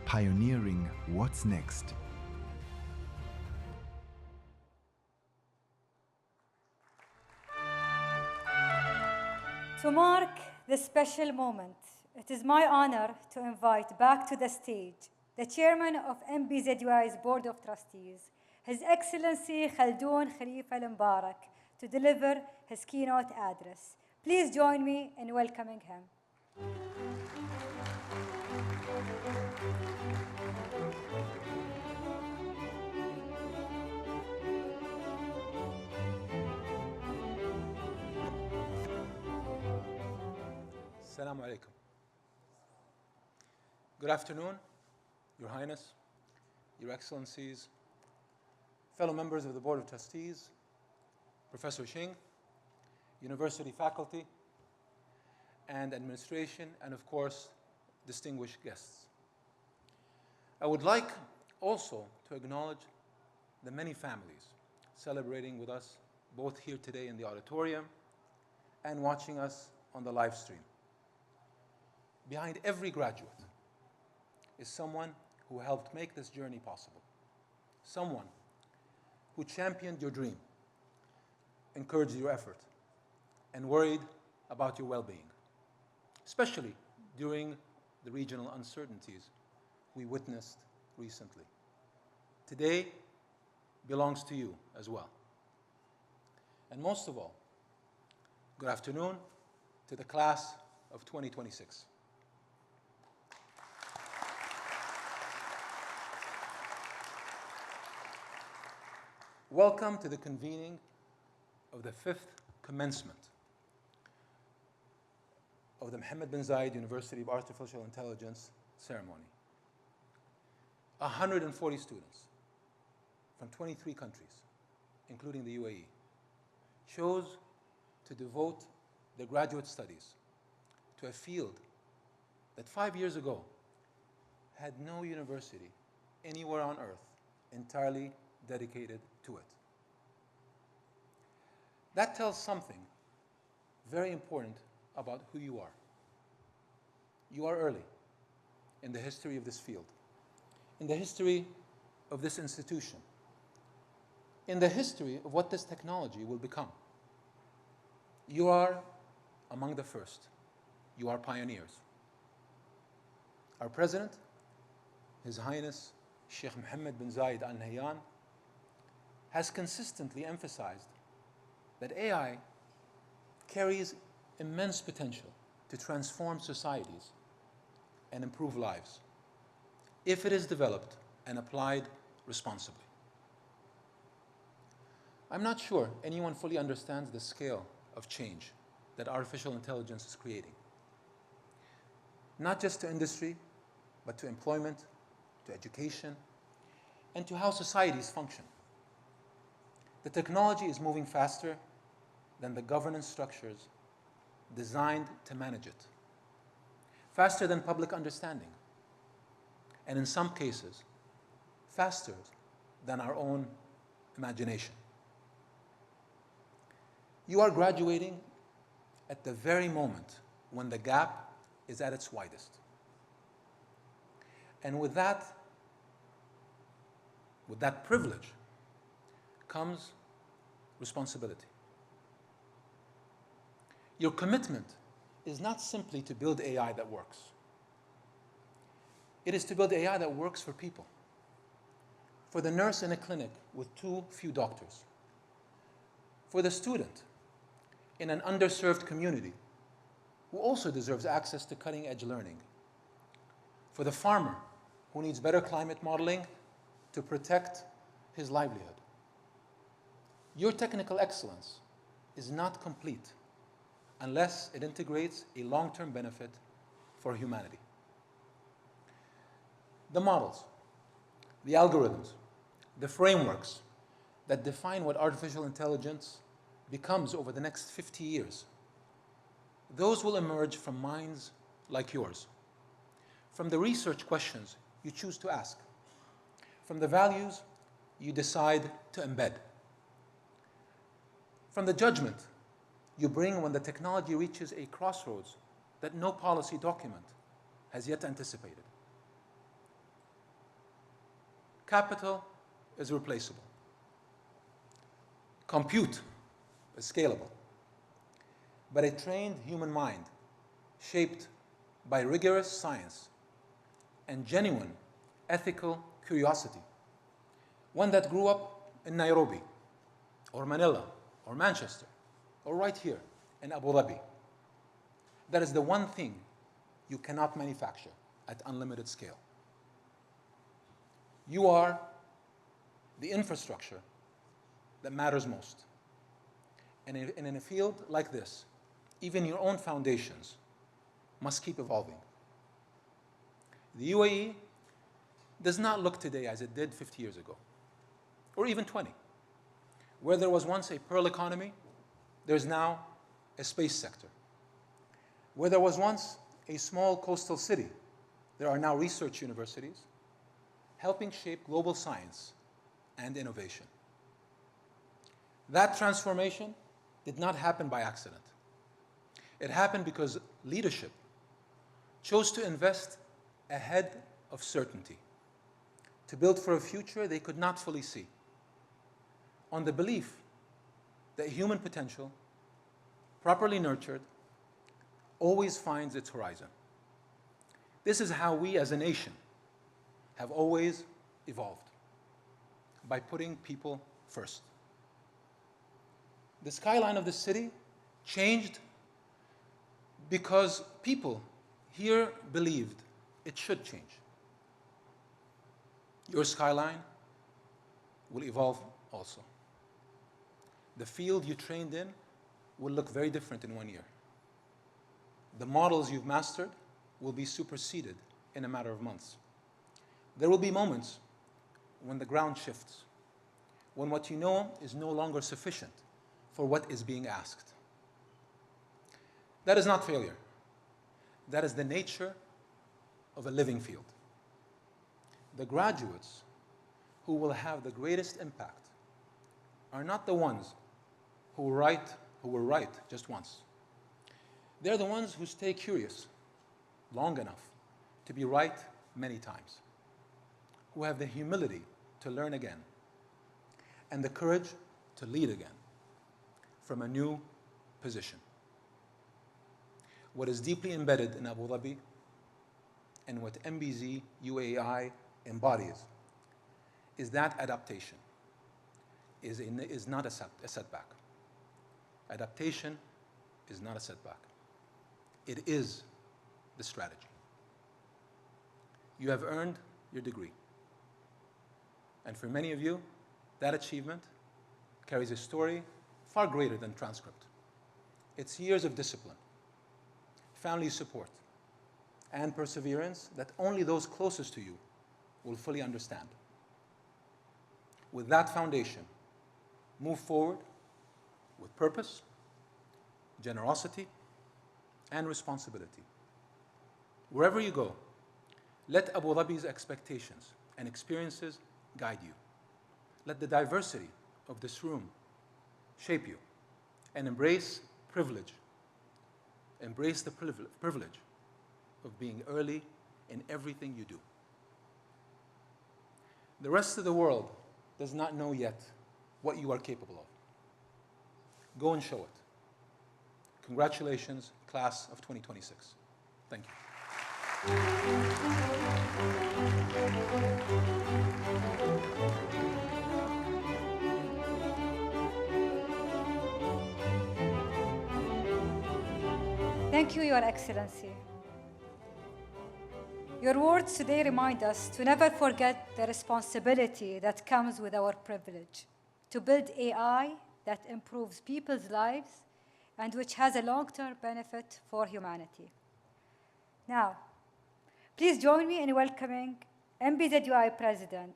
Pioneering what's next. To mark this special moment, it is my honor to invite back to the stage the chairman of MBZUAI's Board of Trustees, His Excellency Khaldoon Khalifa Al Mubarak, to deliver his keynote address. Please join me in welcoming him. Assalamu alaikum. Good afternoon, Your Highness, Your Excellencies, fellow members of the Board of Trustees, Professor Xing, university faculty, and administration, and of course, distinguished guests. I would like also to acknowledge the many families celebrating with us both here today in the auditorium and watching us on the live stream. Behind every graduate is someone who helped make this journey possible, someone who championed your dream, encouraged your effort, and worried about your well-being, especially during the regional uncertainties we witnessed recently. Today belongs to you as well. And most of all, good afternoon to the class of 2026. Welcome to the convening of the 5th commencement of the Mohammed bin Zayed University of Artificial Intelligence ceremony. 140 students from 23 countries, including the UAE, chose to devote their graduate studies to a field that 5 years ago had no university anywhere on earth entirely dedicated to it. That tells something very important about who you are. You are early in the history of this field, in the history of this institution, in the history of what this technology will become. You are among the first. You are pioneers. Our President, His Highness Sheikh Mohammed bin Zayed Al Nahyan, has consistently emphasized that AI carries immense potential to transform societies and improve lives if it is developed and applied responsibly. I'm not sure anyone fully understands the scale of change that artificial intelligence is creating, not just to industry, but to employment, to education, and to how societies function. The technology is moving faster than the governance structures designed to manage it, faster than public understanding, and in some cases, faster than our own imagination. You are graduating at the very moment when the gap is at its widest. And with that privilege comes responsibility. Your commitment is not simply to build AI that works. It is to build AI that works for people. For the nurse in a clinic with too few doctors. For the student in an underserved community who also deserves access to cutting-edge learning. For the farmer who needs better climate modeling to protect his livelihood. Your technical excellence is not complete unless it integrates a long-term benefit for humanity. The models, the algorithms, the frameworks that define what artificial intelligence becomes over the next 50 years, those will emerge from minds like yours, from the research questions you choose to ask, from the values you decide to embed, from the judgment you bring when the technology reaches a crossroads that no policy document has yet anticipated. Capital is replaceable. Compute is scalable. But a trained human mind, shaped by rigorous science and genuine ethical curiosity, one that grew up in Nairobi, or Manila, or Manchester, or right here in Abu Dhabi, That is the one thing you cannot manufacture at unlimited scale. You are the infrastructure that matters most. And in a field like this, even your own foundations must keep evolving. The UAE does not look today as it did 50 years ago, or even 20. Where there was once a pearl economy, there's now a space sector. Where there was once a small coastal city, there are now research universities helping shape global science and innovation. That transformation did not happen by accident. It happened because leadership chose to invest ahead of certainty, to build for a future they could not fully see, on the belief that human potential, properly nurtured, always finds its horizon. This is how we as a nation have always evolved, by putting people first. The skyline of the city changed because people here believed it should change. Your skyline will evolve also. The field you trained in will look very different in 1 year. The models you've mastered will be superseded in a matter of months. There will be moments when the ground shifts, when what you know is no longer sufficient for what is being asked. That is not failure. That is the nature of a living field. The graduates who will have the greatest impact are not the ones who were right just once. They're the ones who stay curious long enough to be right many times, who have the humility to learn again and the courage to lead again from a new position. What is deeply embedded in Abu Dhabi and what MBZUAI embodies is that adaptation is not a setback. Adaptation is not a setback. It is the strategy. You have earned your degree. And for many of you, that achievement carries a story far greater than transcript. It's years of discipline, family support, and perseverance that only those closest to you will fully understand. With that foundation, move forward with purpose, generosity, and responsibility. Wherever you go, let Abu Dhabi's expectations and experiences guide you. Let the diversity of this room shape you, and embrace privilege. Embrace the privilege of being early in everything you do. The rest of the world does not know yet what you are capable of. Go and show it. Congratulations, class of 2026. Thank you. Thank you, Your Excellency. Your words today remind us to never forget the responsibility that comes with our privilege, to build AI that improves people's lives and which has a long-term benefit for humanity. Now, please join me in welcoming MBZUAI President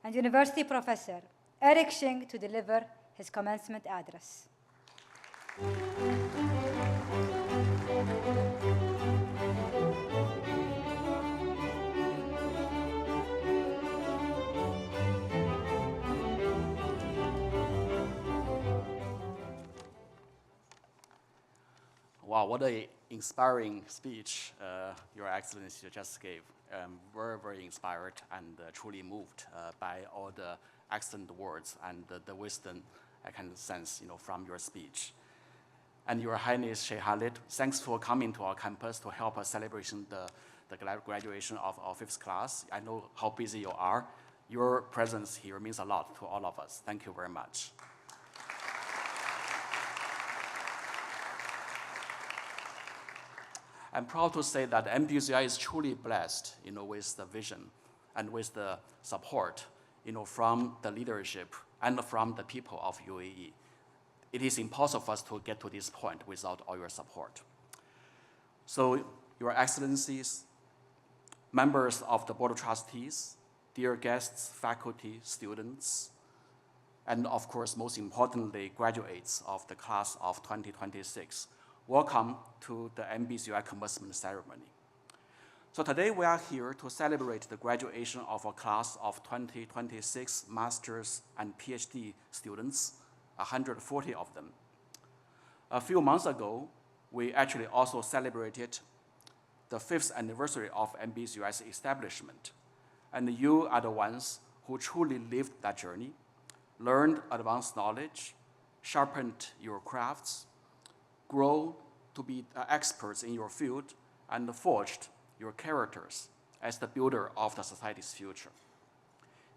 and University Professor Eric Shing to deliver his commencement address. Wow, what an inspiring speech Your Excellency just gave. Very, very inspired and truly moved by all the excellent words and the wisdom I can sense, from your speech. And Your Highness Sheikh Khalid, thanks for coming to our campus to help us celebrate the graduation of our 5th class. I know how busy you are. Your presence here means a lot to all of us. Thank you very much. I'm proud to say that MBZUAI is truly blessed, with the vision and with the support, from the leadership and from the people of UAE. It is impossible for us to get to this point without all your support. So, Your Excellencies, members of the Board of Trustees, dear guests, faculty, students, and of course, most importantly, graduates of the class of 2026, welcome to the MBZUAI commencement ceremony. So today we are here to celebrate the graduation of a class of 2026 master's and PhD students, 140 of them. A few months ago, we actually also celebrated the 5th anniversary of MBZUAI's establishment. And you are the ones who truly lived that journey, learned advanced knowledge, sharpened your crafts, grow to be experts in your field, and forged your characters as the builder of the society's future.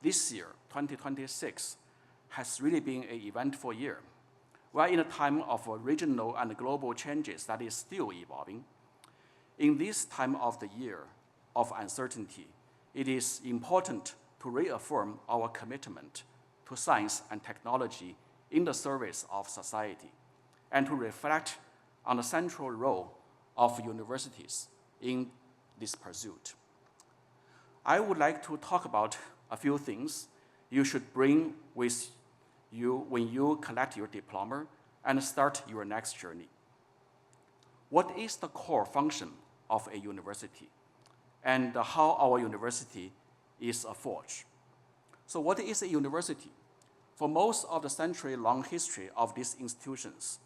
This year, 2026, has really been an eventful year. We are in a time of regional and global changes that is still evolving. In this time of the year of uncertainty, it is important to reaffirm our commitment to science and technology in the service of society, and to reflect on the central role of universities in this pursuit. I would like to talk about a few things you should bring with you when you collect your diploma and start your next journey. What is the core function of a university, and how our university is a forge? So what is a university? For most of the century-long history of these institutions,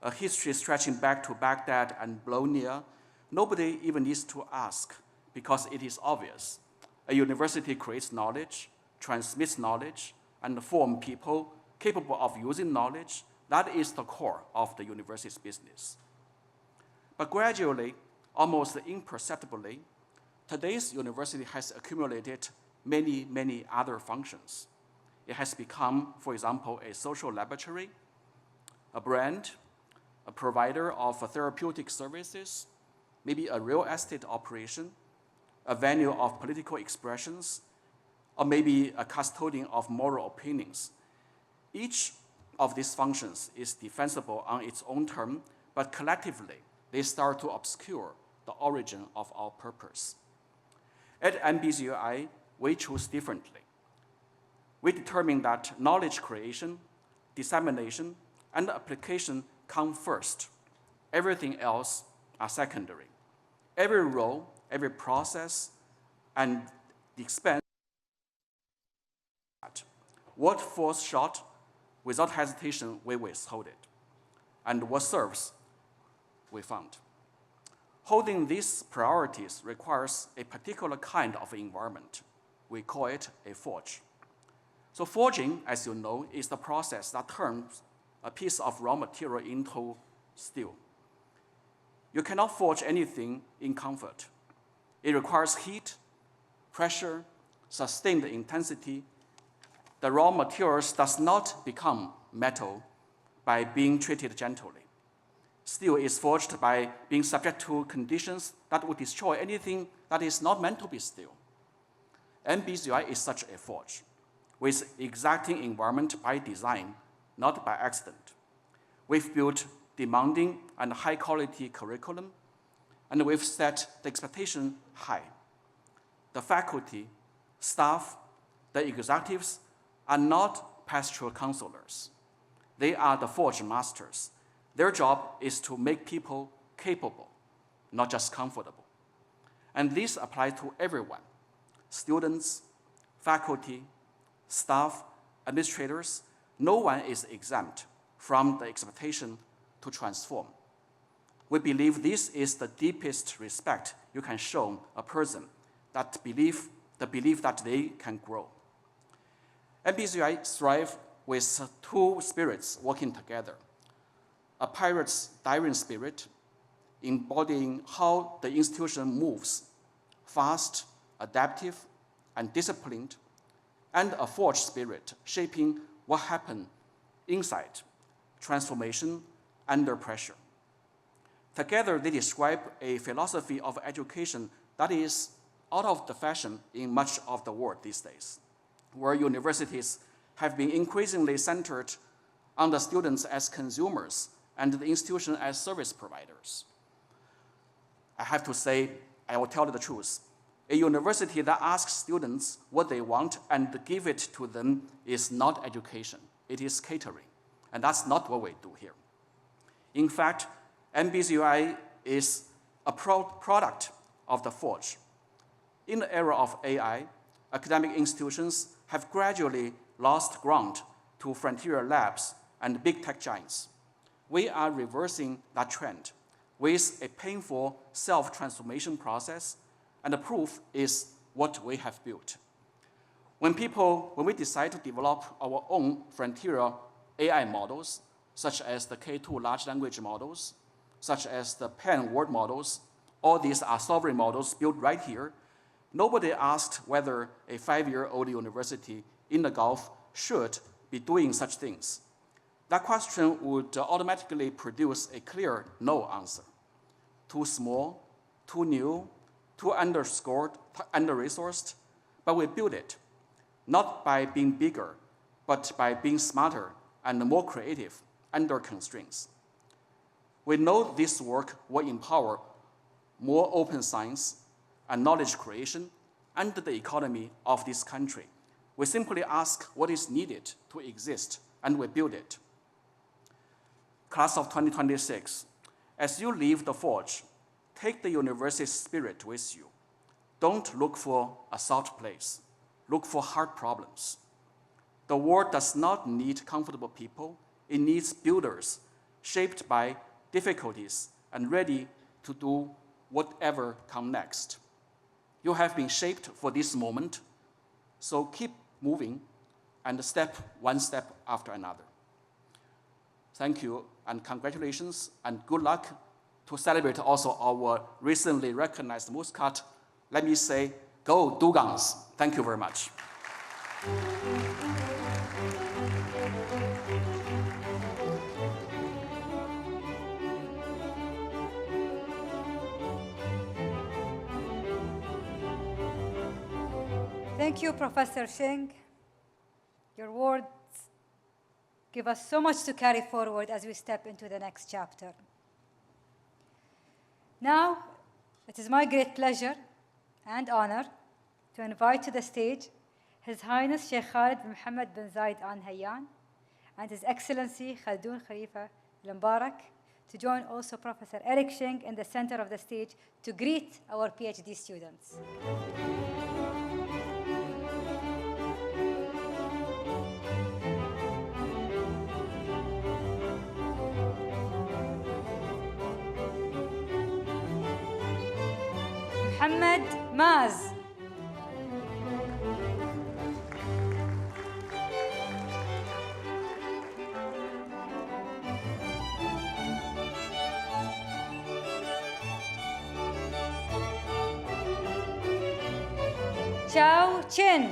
a history stretching back to Baghdad and Bologna, nobody even needs to ask, because it is obvious. A university creates knowledge, transmits knowledge, and forms people capable of using knowledge. That is the core of the university's business. But gradually, almost imperceptibly, today's university has accumulated many, many other functions. It has become, for example, a social laboratory, a brand, a provider of therapeutic services, maybe a real estate operation, a venue of political expressions, or maybe a custodian of moral opinions. Each of these functions is defensible on its own term, but collectively, they start to obscure the origin of our purpose. At MBZUAI, we choose differently. We determine that knowledge creation, dissemination, and application come first. Everything else are secondary. Every role, every process, and the expense, what falls short, without hesitation, we withhold it. And what serves, we fund. Holding these priorities requires a particular kind of environment. We call it a forge. So forging, as you know, is the process that turns a piece of raw material into steel. You cannot forge anything in comfort. It requires heat, pressure, sustained intensity. The raw materials does not become metal by being treated gently. Steel is forged by being subject to conditions that would destroy anything that is not meant to be steel. MBZUAI is such a forge, with exacting environment by design, not by accident. We've built demanding and high-quality curriculum, and we've set the expectation high. The faculty, staff, the executives are not pastoral counselors. They are the forge masters. Their job is to make people capable, not just comfortable. And this applies to everyone: students, faculty, staff, administrators. No one is exempt from the expectation to transform. We believe this is the deepest respect you can show a person, the belief that they can grow. MBZUAI strives with two spirits working together: a pirate's daring spirit, embodying how the institution moves, fast, adaptive, and disciplined, and a forged spirit, shaping what happened inside, transformation under pressure. Together, they describe a philosophy of education that is out of the fashion in much of the world these days, where universities have been increasingly centered on the students as consumers and the institution as service providers. I have to say, I will tell you the truth. A university that asks students what they want and give it to them is not education, it is catering. And that's not what we do here. In fact, MBZUAI is a product of the Forge. In the era of AI, academic institutions have gradually lost ground to frontier labs and big tech giants. We are reversing that trend with a painful self-transformation process, and the proof is what we have built. When we decide to develop our own frontier AI models, such as the K2 large language models, such as the Pen word models, all these are sovereign models built right here, nobody asked whether a 5-year-old university in the Gulf should be doing such things. That question would automatically produce a clear no answer. Too small, too new, too under-resourced, but we build it, not by being bigger, but by being smarter and more creative under constraints. We know this work will empower more open science and knowledge creation and the economy of this country. We simply ask what is needed to exist, and we build it. Class of 2026, as you leave the Forge, take the university spirit with you. Don't look for a soft place. Look for hard problems. The world does not need comfortable people. It needs builders shaped by difficulties and ready to do whatever comes next. You have been shaped for this moment, so keep moving and step one step after another. Thank you and congratulations and good luck. To celebrate also our recently recognized Muscat, let me say, go Dugongs. Thank you very much. Thank you, Professor Shing. Your words give us so much to carry forward as we step into the next chapter. Now, it is my great pleasure and honor to invite to the stage His Highness Sheikh Khalid bin Mohammed bin Zayed Al Nahyan and His Excellency Khaldun Khalifa Al Mubarak to join also Professor Eric Shing in the center of the stage to greet our PhD students. Muhammad Maz. Chao Chin.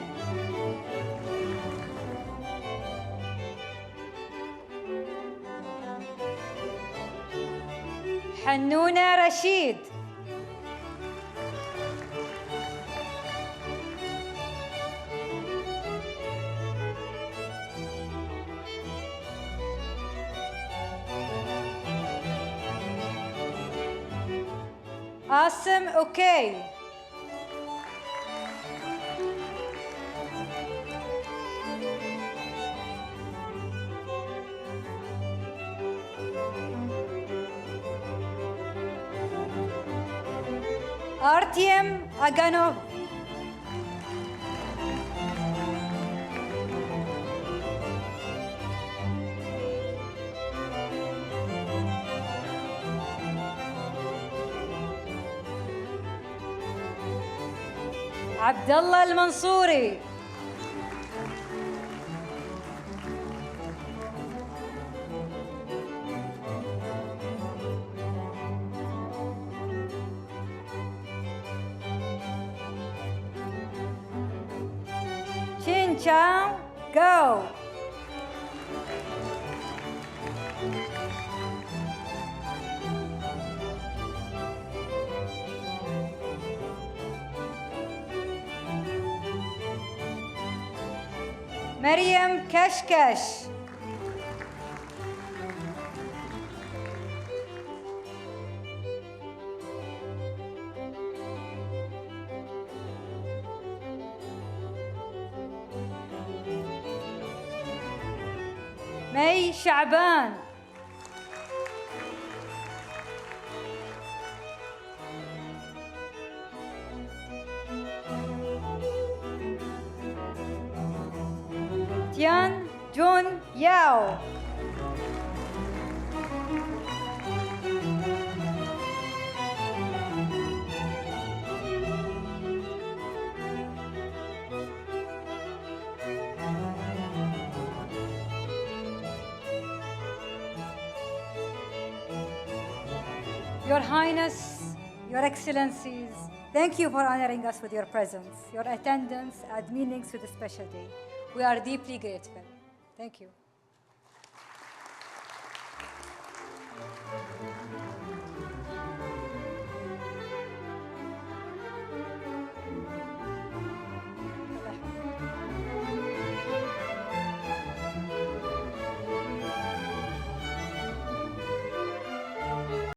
Hannuna Rashid. Asim Okay. Artyom Aganov. عبد الله المنصوري. Chin Chao, go. Mariam Kashkash. مي شعبان. Tian Jun Yao. Your Highness, Your Excellencies, thank you for honoring us with your presence. Your attendance adds meanings to this special day. We are deeply grateful. Thank you.